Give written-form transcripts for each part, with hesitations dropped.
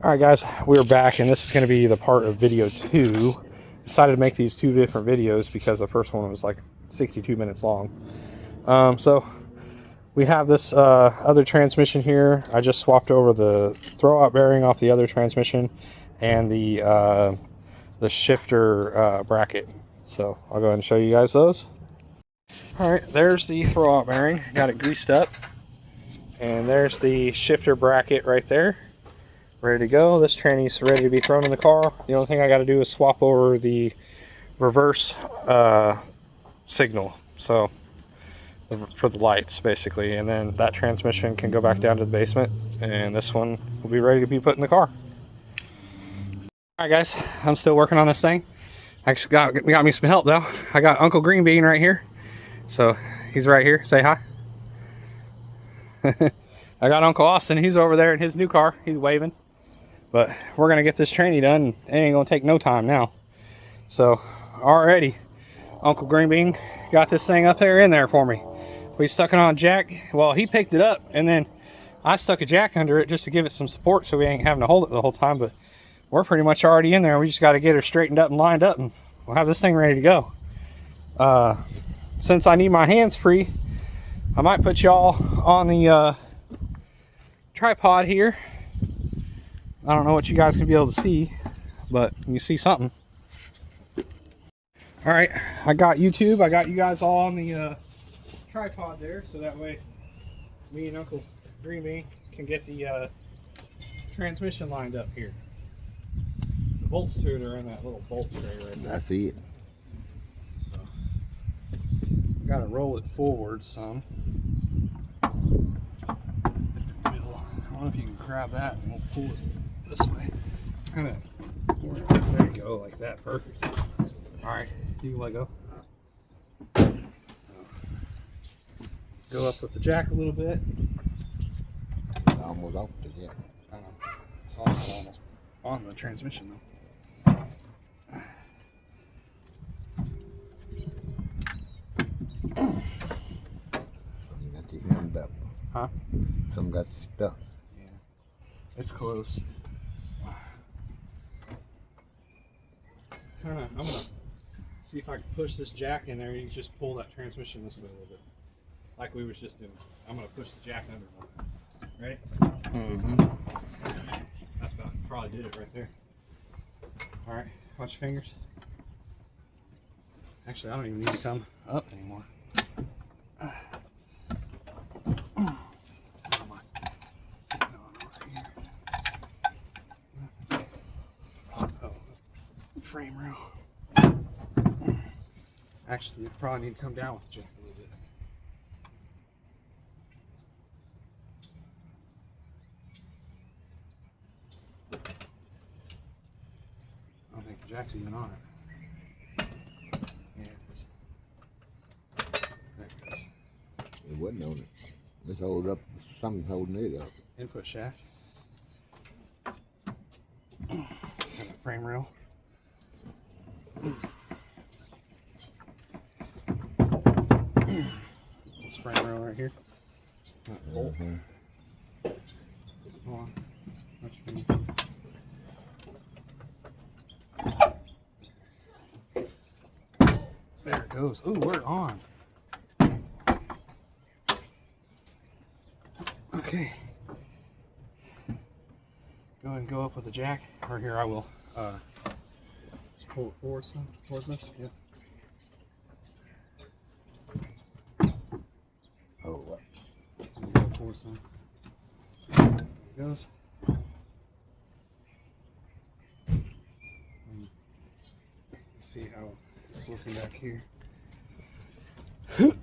Alright guys, we're back, and this is going to be the part of video 2. Decided to make these two different videos because the first one was like 62 minutes long. So we have this other transmission here. I just swapped over the throwout bearing off the other transmission and the shifter bracket. So I'll go ahead and show you guys those. Alright, there's the throwout bearing. Got it greased up. And there's the shifter bracket right there. Ready to go. This tranny's ready to be thrown in the car. The only thing I got to do is swap over the reverse signal, so for the lights basically, and then that transmission can go back down to the basement, and this one will be ready to be put in the car. Alright guys, I'm still working on this thing. Actually got me some help though. I got Uncle Green Bean right here, so he's right here. Say hi. I got Uncle Austin. He's over there in his new car. He's waving. But we're going to get this tranny done. It ain't going to take no time now. So, already, Uncle Green Bean got this thing up there in there for me. We stuck it on a jack. Well, he picked it up, and then I stuck a jack under it just to give it some support so we ain't having to hold it the whole time. But we're pretty much already in there. We just got to get her straightened up and lined up, and we'll have this thing ready to go. Since I need my hands free, I might put y'all on the tripod here. I don't know what you guys can be able to see, but you see something. All right, I got YouTube. I got you guys all on the tripod there, so that way me and Uncle Green Bean can get the transmission lined up here. The bolts to it are in that little bolt tray right there. I see it. So, got to roll it forward some. I don't know if you can grab that, and we'll pull it this way. Kind of, there you go, like that, perfect. All right, you can let go. Go up with the jack a little bit. Almost off the jack. It's almost on the transmission though. Some got your hand up. Huh? Some got your stuff. Yeah, it's close. I'm gonna see if I can push this jack in there. You just pull that transmission this way a little bit, like we was just doing. I'm gonna push the jack under one. Ready? Mm-hmm. That's about probably did it right there. All right, watch your fingers. Actually, I don't even need to come up anymore. Frame rail. Actually, you probably need to come down with the jack a little bit. I don't think the jack's even on it. Yeah, it is. There it goes. It wasn't on it. Let's hold up. Something's holding it up. Input shaft. Got a frame rail. This frame rail right here. Bolt. Hold on. Watch your finger. There it goes. Ooh, we're on. Okay. Go ahead and go up with the jack. Or here I will. Just pull it forward some. Towards us. Yeah. Hold up. Go forward some. There it goes. See how it's looking back here. What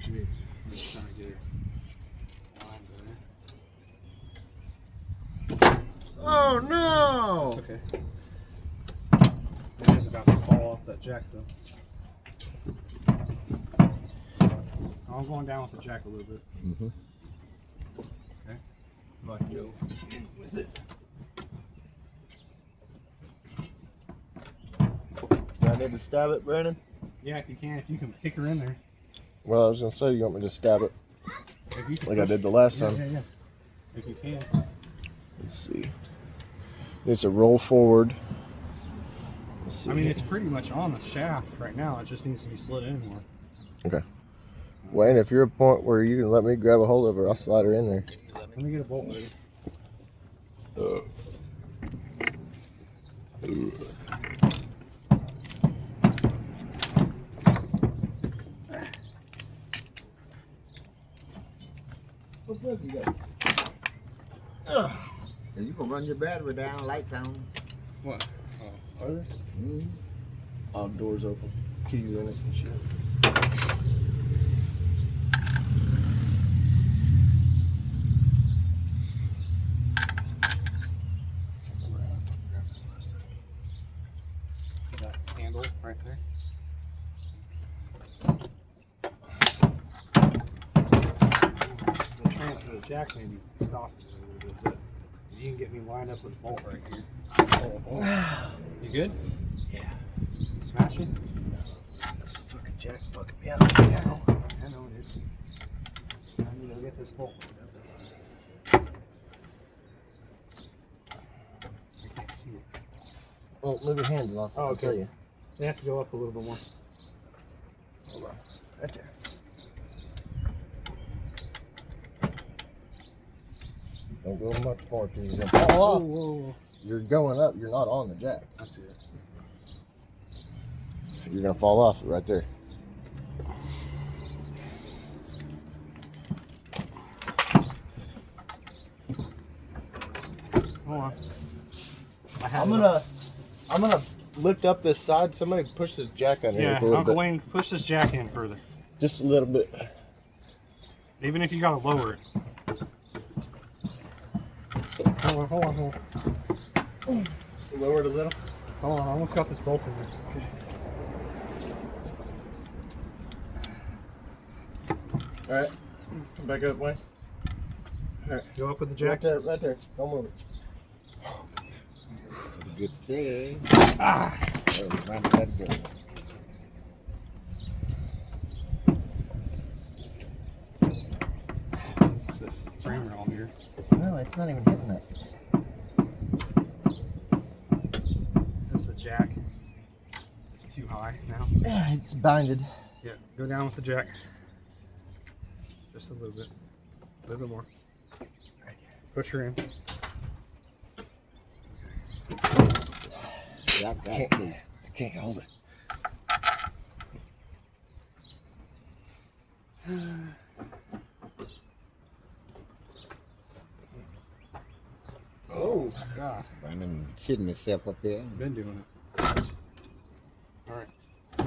you need? I'm just trying to get it lined better. Oh no! It's okay. It is about to fall off that jack though. I'm going down with the jack a little bit. Mm-hmm. Okay. So I can go in with it. Do I need to stab it, Brandon? Yeah, if you can kick her in there. Well, I was gonna say, you want me to stab it? If you can like I did the last yeah, time. yeah, yeah. If you can. Let's see. Needs to roll forward. Let's see. I mean, it's pretty much on the shaft right now. It just needs to be slid in more. Okay. Wayne, if you're at a point where you can let me grab a hold of her, I'll slide her in there. Let me get a bolt ready. What plug you got? You can run your battery down, lights on. What? Oh, are there? Mm-hmm. All doors open. Keys in it and shit. That handle right there. The transfer, the jack maybe stopped it a little bit, but you can get me lined up with a bolt right here. You good? Yeah. Smash it? That's the fucking jack fucking me out. Yeah, I know it is. I need to get this bolt. I can't see it. Well, move your hand and I'll Oh, okay. tell you. It has to go up a little bit more. Hold on. Right there. Don't go much more because you're going to fall off. Whoa. You're going up. You're not on the jack. I see it. You're going to fall off right there. Hold on. I'm gonna lift up this side. Somebody push this jack on here Yeah, a little Uncle bit. Wayne, push this jack in further. Just a little bit. Even if you gotta lower it. Hold on. Lower it a little. Hold on, I almost got this bolt in there. All right. Come back up, Wayne. All right. Go up with the Right jack. there. Right there. Don't move it. Good thing. Ah! That was mighty good. What's this frame rail here? No, it's not even hitting that. This is the jack. It's too high now. Yeah, it's binded. Yeah, go down with the jack. Just a little bit. A little bit more. Push her in. Got that too. I can't hold it. Oh, God. I'm shitting myself up here. I've been doing it. Alright.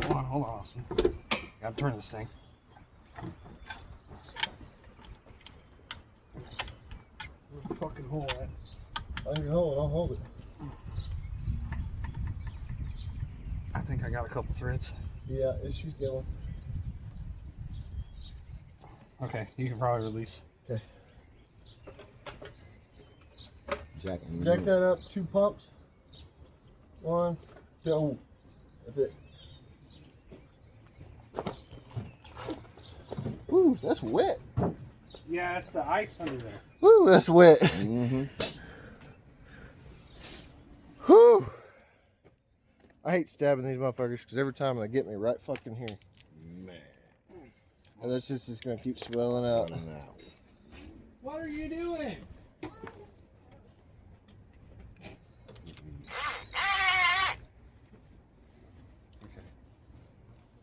Hold on, Austin. Gotta turn this thing. Where's the fucking hole at? On your hold, I'll hold it. I think I got a couple threads. Yeah, she's going. Okay, you can probably release. Okay. Jack That up, 2 pumps. 1, 2. Oh, that's it. Ooh, that's wet. Yeah, it's the ice under there. Ooh, that's wet. Mm-hmm. Whew. I hate stabbing these motherfuckers because every time they get me right fucking here. Man. And that's just gonna keep swelling out. What are you doing?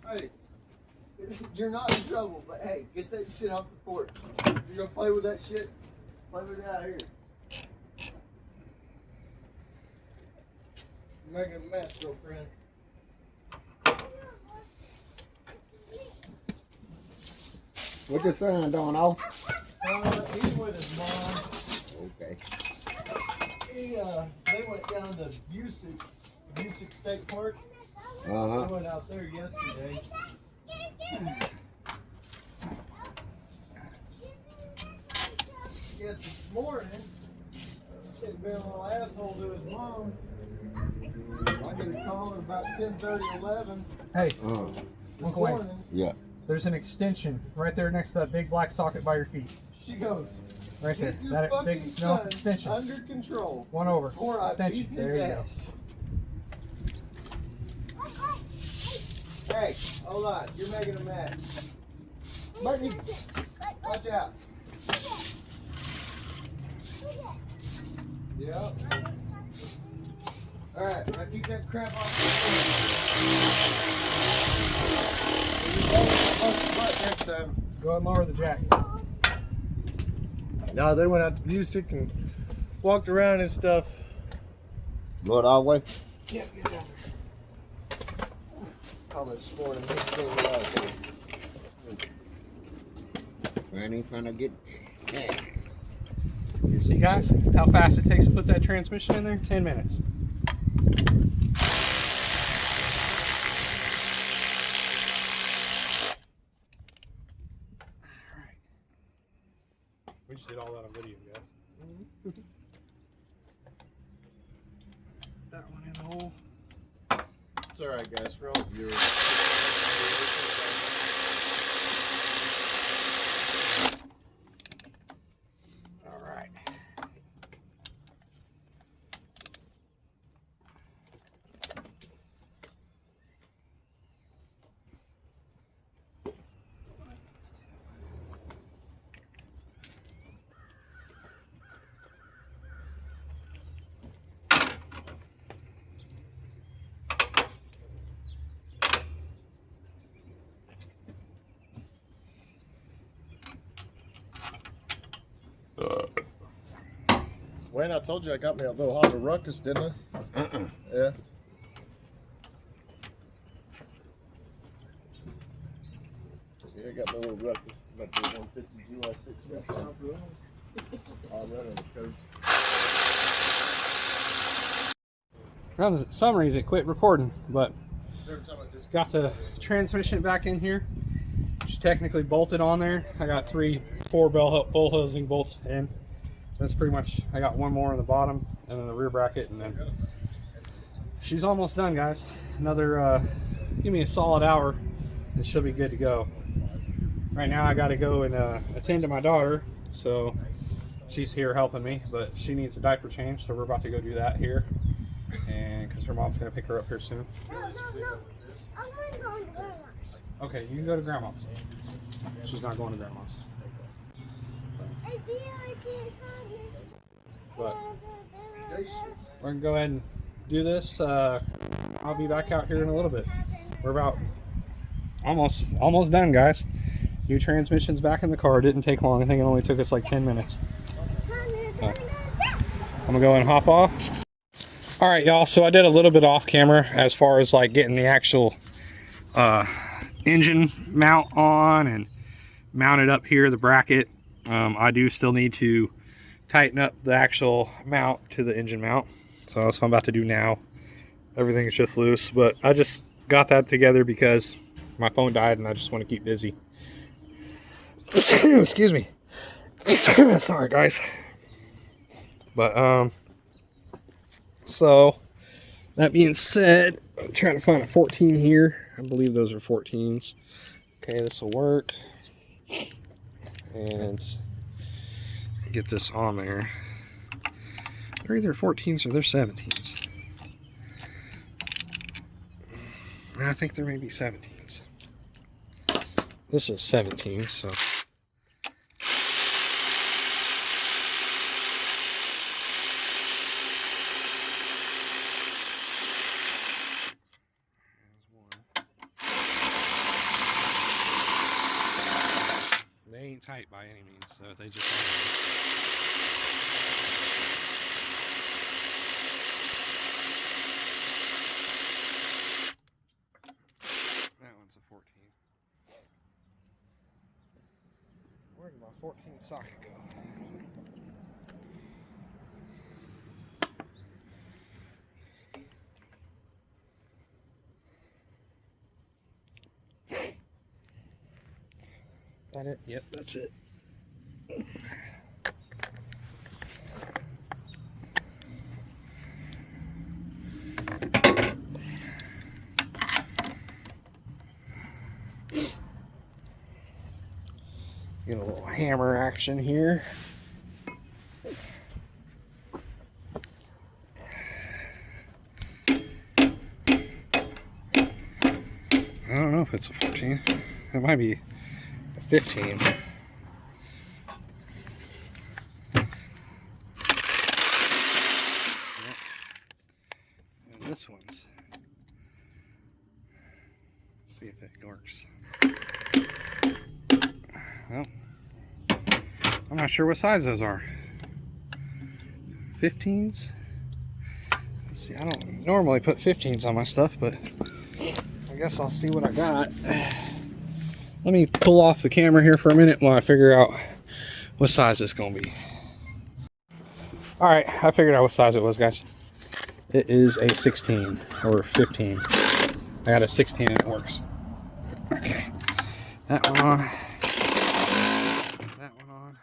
Hey, you're not in trouble, but hey, get that shit off the porch. If you're gonna play with that shit, play with it out here. You're making a mess, girlfriend. What's your son doing off? He's with his mom. Okay. They went down to Busick State Park. They Uh-huh. went out there yesterday. Yes, this morning, he's been a little asshole to his mom. I get a call at about 10:30, 11 Hey, this Uh-huh. Uncle Wayne. morning. Yeah. There's an extension right there next to that big black socket by your feet. She goes. Right there. Get your That fucking big son extension. under control. One over. Or I Extension. beat his There you ass. Hey, hold on. You're making a mess. Marty, watch out. Yep. Alright, now keep that crap off the floor. Next time. Go ahead and lower the jack. No, they went out to music and walked around and stuff. Blow it all the way. Yeah, get down there. Call it this morning. This thing Granny trying to get. Yeah. You see, guys, how fast it takes to put that transmission in there? 10 minutes. Alright. We just did all that on video, guys. That one in the hole. It's all right, guys. For all the viewers. Alright. Wayne, I told you I got me a little Honda Ruckus, didn't I? Yeah. Yeah, I got my little Ruckus. Got the 150 GY6. All right on the code. For some reason, it quit recording, but Every time I just got the transmission back in here. It's technically bolted on there. I got 4 bull housing bolts in. That's pretty much, I got one more on the bottom and then the rear bracket, and then she's almost done, guys. Another, give me a solid hour and she'll be good to go. Right now I got to go and attend to my daughter, so she's here helping me, but she needs a diaper change, so we're about to go do that here, and because her mom's going to pick her up here soon. No. I'm going to go to Grandma's. Okay, you can go to grandma's. She's not going to grandma's. But we're gonna go ahead and do this. I'll be back out here in a little bit. We're about almost done, guys. New transmission's back in the car. It didn't take long. I think it only took us like 10 minutes. I'm gonna go and hop off. All right, y'all. So I did a little bit off camera as far as like getting the actual engine mount on and mounted up here, the bracket. I do still need to tighten up the actual mount to the engine mount, so that's what I'm about to do now. Everything is just loose, but I just got that together because my phone died and I just want to keep busy. Excuse me. Sorry, guys. But so that being said, I'm trying to find a 14 here. I believe those are 14s. Okay, this will work. And get this on there. They're either 14s or they're 17s. I think there may be 17s. This is 17, so. They ain't tight by any means, so they just that one's a 14. Where did my 14 socket go? That it? Yep, that's it. little hammer action here. I don't know if it's a 14. It might be a 15. And this one's. Let's see if it works. Well, I'm not sure what size those are. 15s? Let's see, I don't normally put 15s on my stuff, but I guess I'll see what I got. Let me pull off the camera here for a minute while I figure out what size it's gonna be. Alright, I figured out what size it was, guys. It is a 16 or 15. I got a 16 and it works. Okay, that one on. That one on.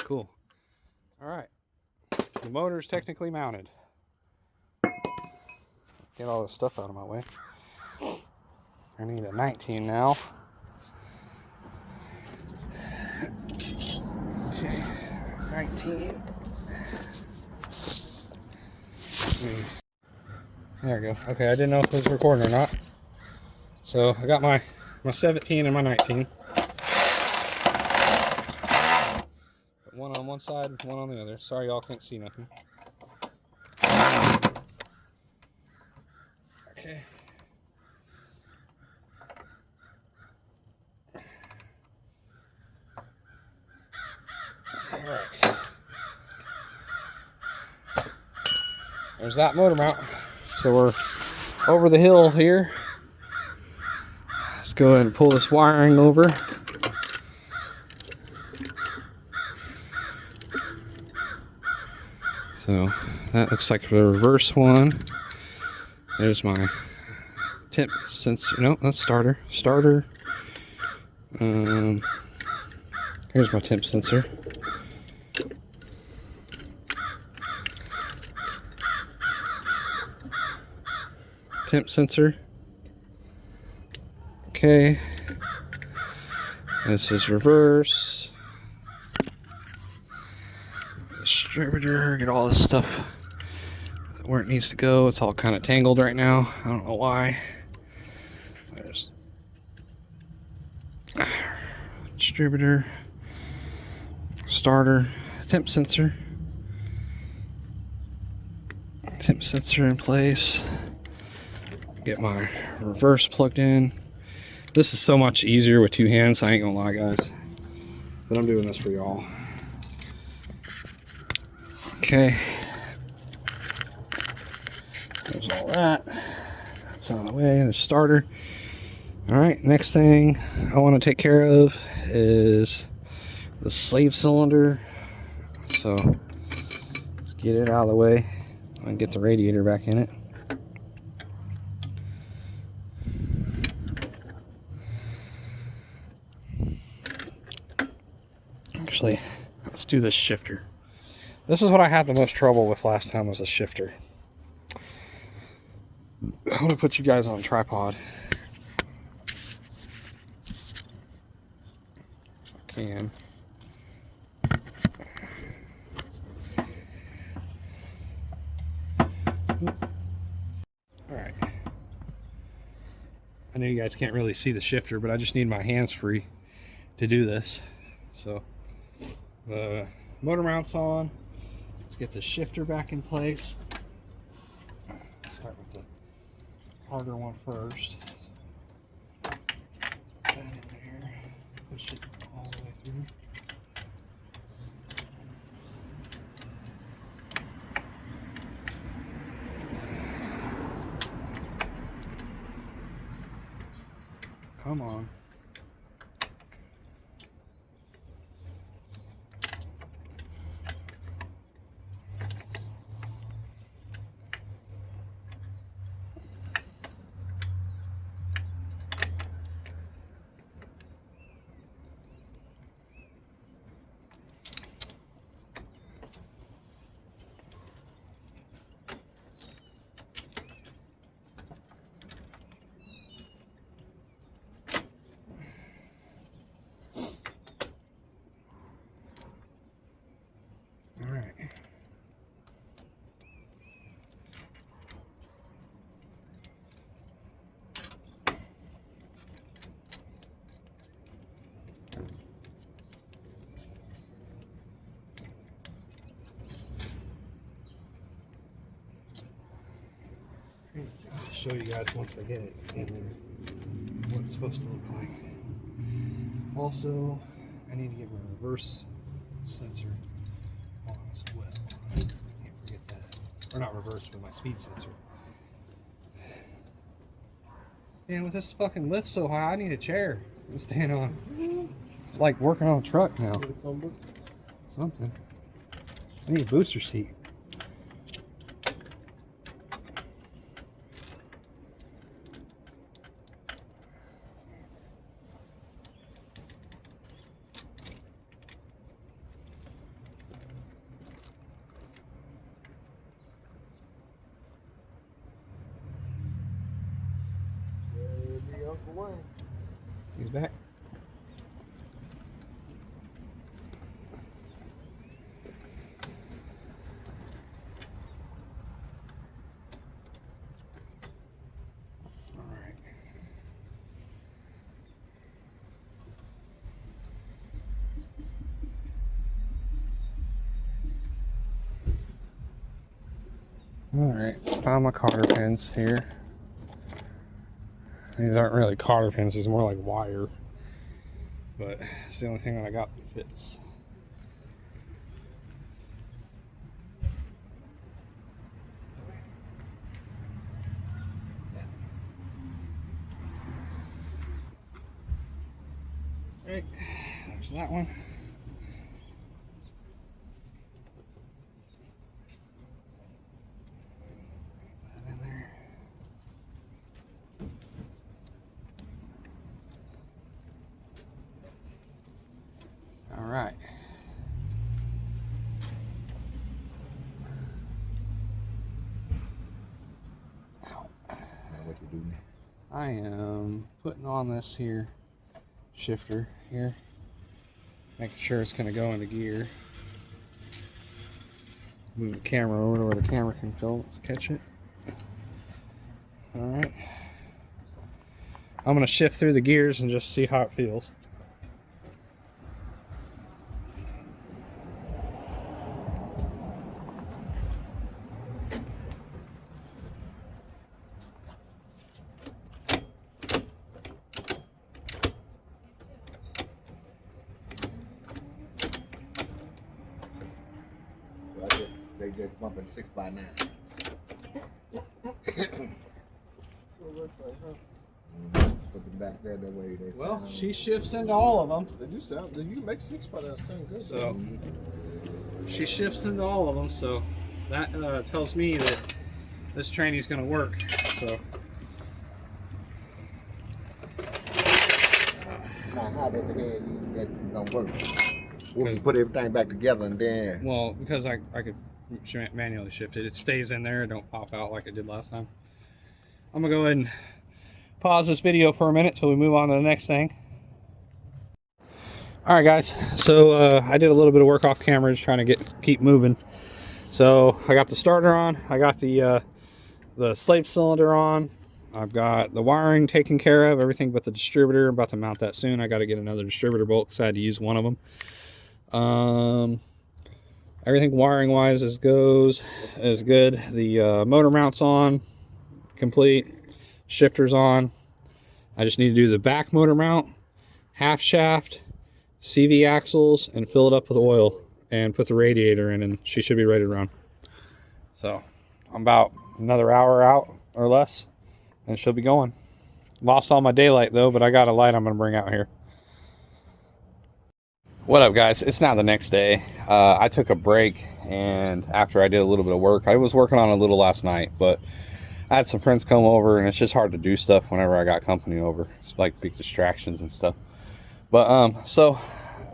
Cool. Alright. The motor's technically mounted. Get all this stuff out of my way. I need a 19 now. Okay, 19. There we go. Okay, I didn't know if it was recording or not. So I got my 17 and my 19. One on one side, one on the other. Sorry y'all can't see nothing. Okay. Alright. There's that motor mount. So we're over the hill here. Let's go ahead and pull this wiring over. So that looks like the reverse one. There's my temp sensor. No, that's starter. Starter. Here's my temp sensor. Temp sensor. Okay. This is reverse. Distributor. Get all this stuff where it needs to go. It's all kind of tangled right now. I don't know why. There's distributor, starter, temp sensor in place. Get my reverse plugged in. This is so much easier with two hands, I ain't gonna lie, guys, but I'm doing this for y'all. Okay, there's all that. That's out of the way. The starter. All right, next thing I want to take care of is the slave cylinder. So let's get it out of the way and get the radiator back in it. Actually, let's do this shifter. This is what I had the most trouble with last time, was a shifter. I'm going to put you guys on a tripod. If I can. Alright. I know you guys can't really see the shifter, but I just need my hands free to do this. So, the motor mount's on. Let's get the shifter back in place. Start with the harder one first. Put that in there. Push it all the way through. Come on. show you guys once I get it in there what it's supposed to look like. Also, I need to get my reverse sensor on as well. Can't forget that. Or not reverse, but my speed sensor. And with this fucking lift so high, I need a chair to stand on. It's like working on a truck now. Something. I need a booster seat. Uncle Wayne. He's back. Alright, found my cotter pins here. These aren't really cotter pins, these are more like wire. But it's the only thing that I got that fits. Alright, there's that one. All right. Now what you do now? I am putting on this here shifter here, making sure it's going to go into gear. Move the camera over to where the camera can catch it. All right. I'm going to shift through the gears and just see how it feels. So they just bumping 6x9. So it looks like, huh? Put them back there that way. They Well, sound- she shifts into all of them. Did you make 6 by that sound good? So she shifts into all of them, so that tells me that this training's going to work. So Now, how did the hell you that don't work? When you put everything back together and then well, because I could manually shift it, it stays in there, it don't pop out like it did last time. I'm gonna go ahead and pause this video for a minute till we move on to the next thing. All right, guys. So I did a little bit of work off camera, just trying to keep moving. So I got the starter on. I got the slave cylinder on. I've got the wiring taken care of, everything but the distributor. I'm about to mount that soon. I got to get another distributor bolt because I had to use one of them. Everything wiring wise is good. The motor mount's on, complete. Shifter's on. I just need to do the back motor mount, half shaft, CV axles, and fill it up with oil and put the radiator in, and she should be ready to run. So I'm about another hour out or less and she'll be going. Lost all my daylight though, but I got a light I'm gonna bring out here. What up, guys? It's now the next day. I took a break, and after I did a little bit of work, I was working on a little last night, but I had some friends come over, and it's just hard to do stuff whenever I got company over. It's like big distractions and stuff. But so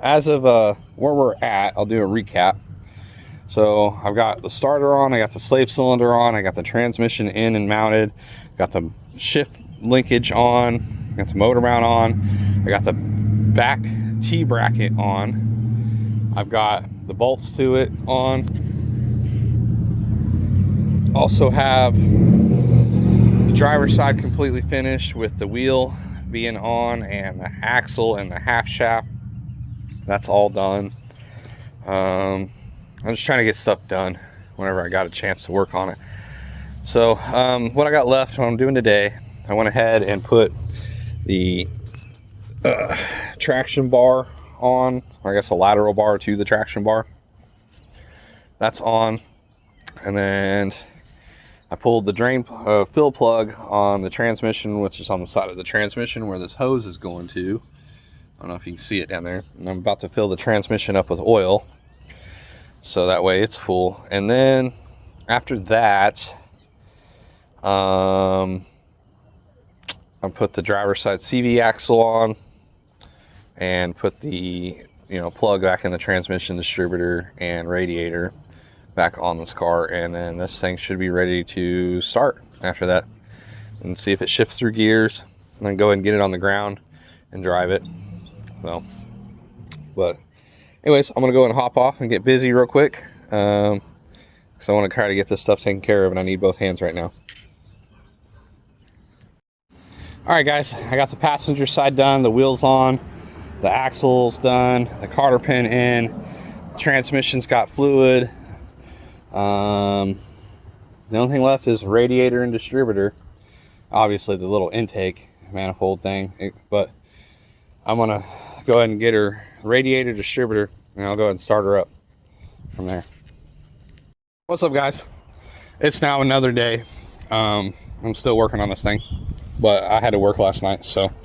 as of where we're at, I'll do a recap. So I've got the starter on, I got the slave cylinder on, I got the transmission in and mounted, got the shift linkage on, got the motor mount on, I got the back T-bracket on, I've got the bolts to it on, also have the driver's side completely finished with the wheel being on and the axle and the half shaft. That's all done. I'm just trying to get stuff done whenever I got a chance to work on it. So what I got left, what I'm doing today, I went ahead and put the traction bar on, or I guess a lateral bar to the traction bar. That's on. And then I pulled the drain fill plug on the transmission, which is on the side of the transmission where this hose is going to. I don't know if you can see it down there. And I'm about to fill the transmission up with oil, so that way it's full. And then after that, I put the driver's side CV axle on and put the plug back in the transmission distributor and radiator back on this car, and then this thing should be ready to start after that, and see if it shifts through gears, and then go ahead and get it on the ground and drive it. So, but anyways, I'm gonna go and hop off and get busy real quick, because I want to try to get this stuff taken care of, and I need both hands right now. All right, guys, I got the passenger side done, the wheels on, the axle's done, the cotter pin in, the transmission's got fluid. The only thing left is radiator and distributor, obviously the little intake manifold thing, but I'm gonna go ahead and get her radiator, distributor, and I'll go ahead and start her up from there. What's up, guys? It's now another day. I'm still working on this thing, but I had to work last night, so kind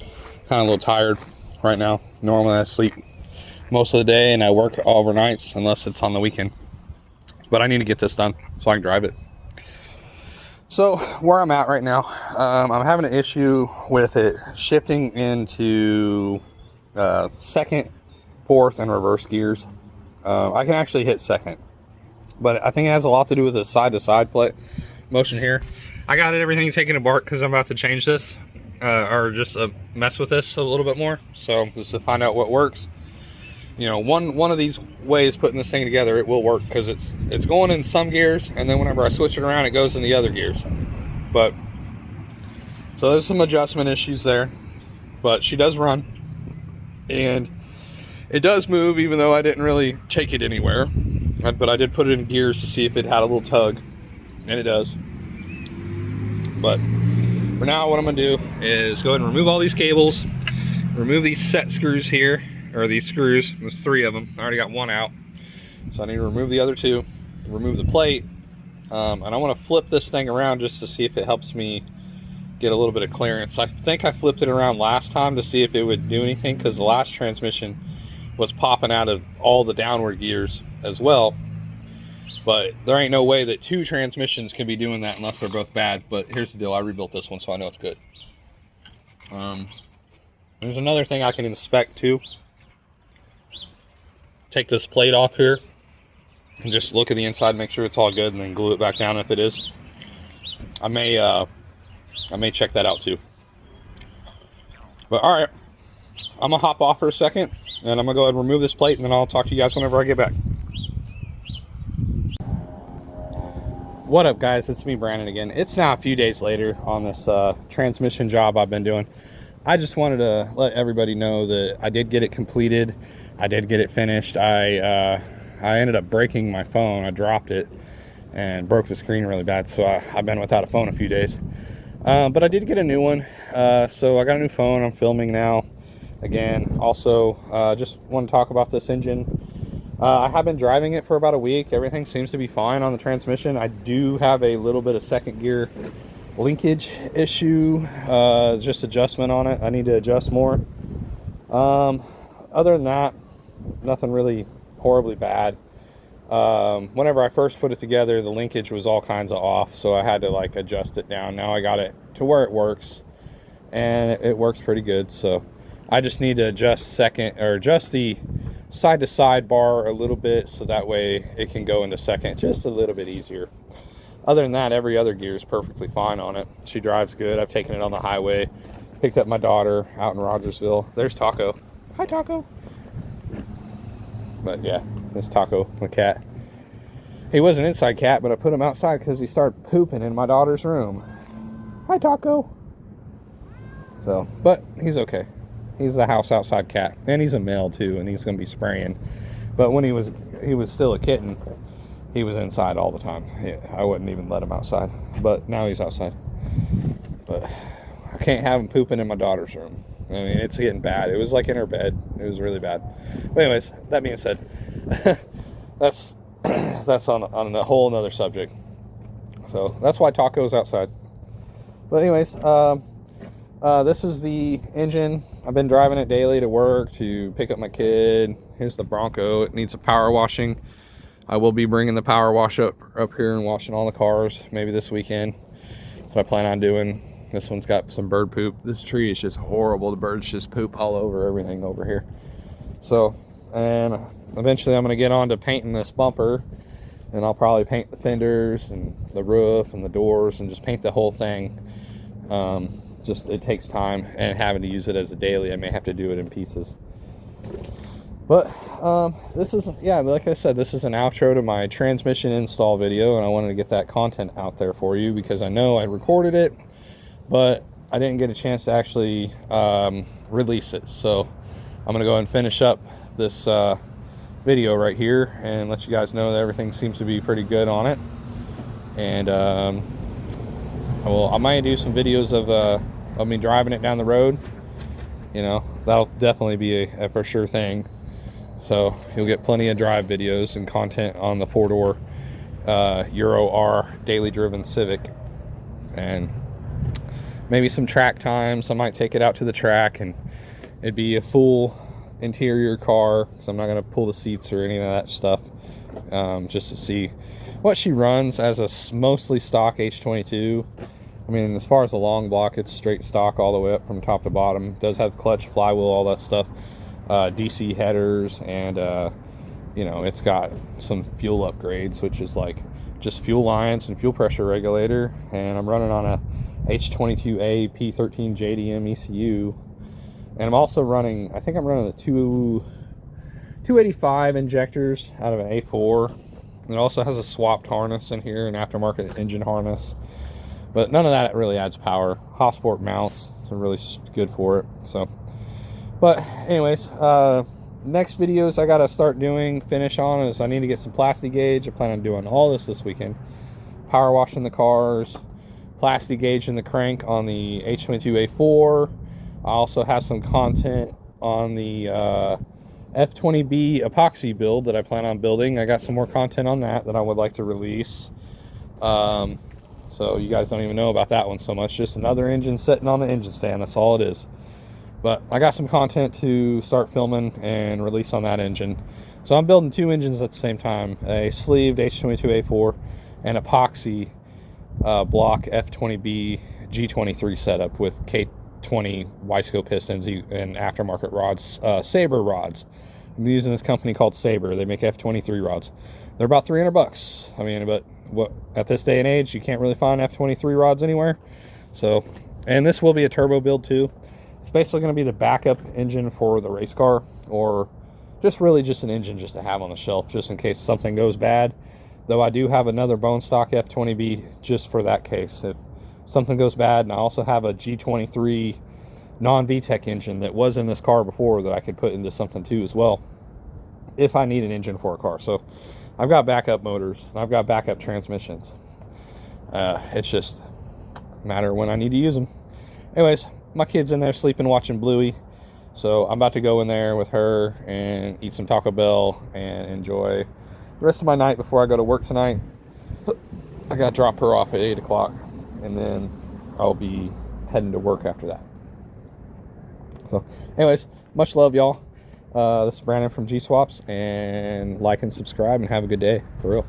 of a little tired right now. Normally I sleep most of the day and I work overnights unless it's on the weekend. But I need to get this done so I can drive it. So where I'm at right now, I'm having an issue with it shifting into second, fourth, and reverse gears. I can actually hit second, but I think it has a lot to do with the side-to-side motion here. I got everything taken apart because I'm about to change this, or just mess with this a little bit more. So just to find out what works. One of these ways putting this thing together, it will work, because it's going in some gears, and then whenever I switch it around, it goes in the other gears. But so there's some adjustment issues there, but she does run, and it does move, even though I didn't really take it anywhere. But I did put it in gears to see if it had a little tug, and it does. But for now, what I'm gonna do is go ahead and remove all these cables, remove these set screws here, or these screws. There's 3 of them. I already got one out, so I need to remove the other 2, remove the plate, and I want to flip this thing around just to see if it helps me get a little bit of clearance. I think I flipped it around last time to see if it would do anything, because the last transmission was popping out of all the downward gears as well. But there ain't no way that 2 transmissions can be doing that unless they're both bad. But here's the deal, I rebuilt this one, so I know it's good. There's another thing I can inspect too. Take this plate off here and just look at the inside, make sure it's all good, and then glue it back down if it is. I may check that out too. But all right, I'm gonna hop off for a second, and I'm gonna go ahead and remove this plate, and then I'll talk to you guys whenever I get back. What up, guys? It's me, Brandon, again. It's now a few days later on this transmission job I've been doing. I just wanted to let everybody know that I did get it completed. I did get it finished. I ended up breaking my phone. I dropped it and broke the screen really bad, so I've been without a phone a few days. But I did get a new one, so I got a new phone. I'm filming now again. Also, just want to talk about this engine. I have been driving it for about a week. Everything seems to be fine on the transmission. I do have a little bit of second gear linkage issue, just adjustment on it. I need to adjust more. Other than that, nothing really horribly bad. Whenever I first put it together, the linkage was all kinds of off, so I had to adjust it down. Now I got it to where it works, and it works pretty good. So I just need to adjust the side-to-side bar a little bit, so that way it can go into second just a little bit easier. Other than that, every other gear is perfectly fine on it. She drives good. I've taken it on the highway, picked up my daughter out in Rogersville. There's Taco. Hi, Taco. But yeah, this Taco, the cat. He was an inside cat, but I put him outside because he started pooping in my daughter's room. Hi, Taco. So, but he's okay. He's a house outside cat, and he's a male too, and he's going to be spraying. But when he was still a kitten, he was inside all the time. I wouldn't even let him outside, but now he's outside. But I can't have him pooping in my daughter's room. I mean, it's getting bad. It was like in her bed. It was really bad. But anyways, that being said, that's on a whole nother subject. So that's why Taco's outside. But anyways, this is the engine. I've been driving it daily to work, to pick up my kid. Here's the Bronco. It needs a power washing. I will be bringing the power wash up here and washing all the cars maybe this weekend. That's what I plan on doing. This one's got some bird poop. This tree is just horrible. The birds just poop all over everything over here. So, and eventually I'm going to get on to painting this bumper, and I'll probably paint the fenders and the roof and the doors and just paint the whole thing. Just it takes time, and having to use it as a daily, I may have to do it in pieces. But this is, yeah, like I said, this is an outro to my transmission install video, and I wanted to get that content out there for you because I know I recorded it, but I didn't get a chance to actually release it. So I'm gonna go ahead and finish up this video right here and let you guys know that everything seems to be pretty good on it. And I might do some videos of me driving it down the road. You know, that'll definitely be a for sure thing. So you'll get plenty of drive videos and content on the 4-door Euro R daily driven Civic, and maybe some track times. I might take it out to the track, and it'd be a full interior car, so I'm not going to pull the seats or any of that stuff, just to see what she runs as a mostly stock H22. I mean, as far as the long block, it's straight stock all the way up from top to bottom. It does have clutch, flywheel, all that stuff, DC headers, and you know, it's got some fuel upgrades, which is like just fuel lines and fuel pressure regulator. And I'm running on a H22A P13 JDM ECU, and I'm also running, I think I'm running the 285 injectors out of an A4. It also has a swapped harness in here, an aftermarket engine harness, but none of that really adds power. Hossport mounts are really just good for it. So, but anyways, next videos I gotta start doing, finish on, is I need to get some plastic gauge. I plan on doing all this weekend. Power washing the cars, plastic gauge in the crank on the H22A4. I also have some content on the F20B epoxy build that I plan on building. I got some more content on that I would like to release. So you guys don't even know about that one so much. Just another engine sitting on the engine stand. That's all it is. But I got some content to start filming and release on that engine. So I'm building two engines at the same time. A sleeved H22A4 and epoxy block F20B G23 setup with K20 Wiseco pistons and aftermarket rods, Sabre rods. I'm using this company called Sabre. They make F23 rods. They're about $300. I mean, but what, at this day and age, you can't really find F23 rods anywhere. So, and this will be a turbo build too. It's basically going to be the backup engine for the race car, or just really just an engine just to have on the shelf just in case something goes bad. Though I do have another bone stock F20B just for that case if something goes bad. And I also have a G23 non-VTEC engine that was in this car before that I could put into something too as well if I need an engine for a car. So I've got backup motors, I've got backup transmissions. It's just a matter of when I need to use them. Anyways, my kid's in there sleeping, watching Bluey, so I'm about to go in there with her and eat some Taco Bell and enjoy the rest of my night before I go to work tonight. I gotta drop her off at 8 o'clock, and then I'll be heading to work after that. So anyways, much love, y'all. This is Brandon from Gswaps, and like and subscribe, and have a good day, for real.